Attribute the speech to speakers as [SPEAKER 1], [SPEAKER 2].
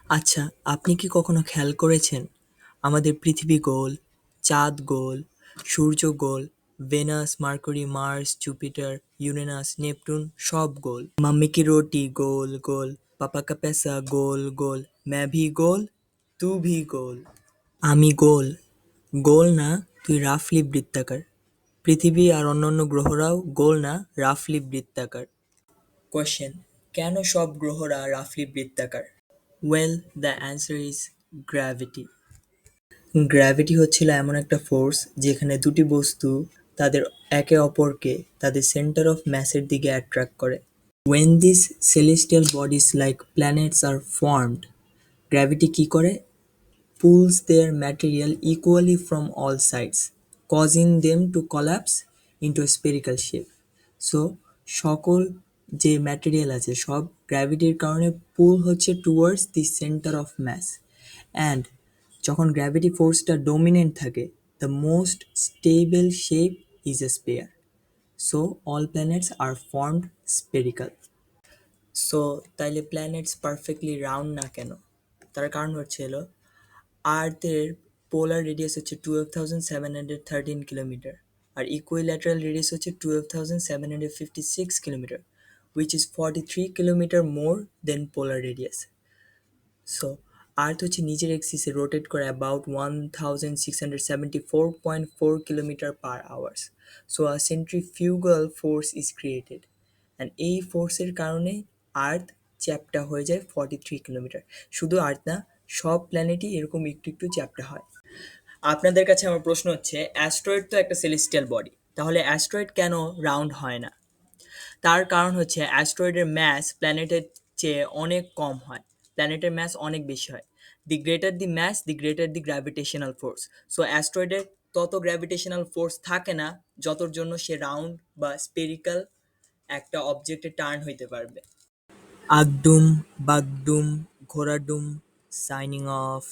[SPEAKER 1] আচ্ছা, আপনি কি কখনো খেয়াল করেছেন আমাদের পৃথিবী গোল, চাঁদ গোল, সূর্য গোল, Venus, Mercury, Mars, Jupiter, Uranus, Neptune সব গোল। মাম্মি কি রোটি গোল গোল, পাপা কা पैसा গোল গোল, मैं भी গোল, तू भी গোল। আমি গোল। গোল না, তুই রাফলি বৃত্তাকার। পৃথিবী আর অন্যান্য গ্রহরাও গোল না, রাফলি বৃত্তাকার। কোয়েশ্চেন: কেন সব গ্রহরা রাফলি বৃত্তাকার? Well, the answer is gravity. Gravity হচ্ছিল এমন একটা ফোর্স যেখানে দুটি বস্তু তাদের একে অপরকে তাদের সেন্টার অফ ম্যাসের দিকে অ্যাট্রাক্ট করে। When these celestial bodies like planets are formed, gravity কি করে? Pulls their material equally from all sides, causing them to collapse into a spherical shape. So সকল যে ম্যাটেরিয়াল আছে সব গ্র্যাভিটির কারণে পুল হচ্ছে towards the centre of mass, and যখন gravity ফোর্সটা ডমিনেন্ট থাকে the most stable shape is a sphere. So all planets are formed spherical. So তাইলে প্ল্যানেটস পারফেক্টলি রাউন্ড না কেন? তার কারণ হচ্ছিল আর্থের পোলার রেডিয়াস হচ্ছে 12,713 কিলোমিটার আর ইকুইল্যাটারাল রেডিয়াস হচ্ছে 12,756 kilometre, which is 43 kilometre more than polar radius. So earth হচ্ছে নিজের এক্সিসে রোটেট করে about 1674.4 kilometre per hours. So a centrifugal force is created, and এই ফোর্সের কারণে আর্থ চ্যাপ্টা হয়ে যায় 43 কিলোমিটার। শুধু আর্থ না, সব প্ল্যানেটই এরকম একটু একটু চ্যাপ্টা হয়। আপনাদের কাছে আমার প্রশ্ন হচ্ছে, অ্যাস্ট্রয়েড তো একটা সেলেস্টিয়াল বডি, তাহলে অ্যাস্ট্রয়েড কেন রাউন্ড হয় না? তার কারণ হচ্ছে অ্যাস্ট্রয়েডের ম্যাস প্ল্যানেটের চেয়ে অনেক কম হয়। প্ল্যানেটের ম্যাস অনেক বেশি হয়। The greater the mass, the greater the gravitational force. So অ্যাস্ট্রয়েডের তত গ্র্যাভিটেশনাল ফোর্স থাকে না যতর জন্য সে রাউন্ড বা স্পেরিক্যাল একটা অবজেক্টে টার্ন হইতে পারবে। আগডুম বাগডুম ঘোড়াডুম, সাইনিং অফ।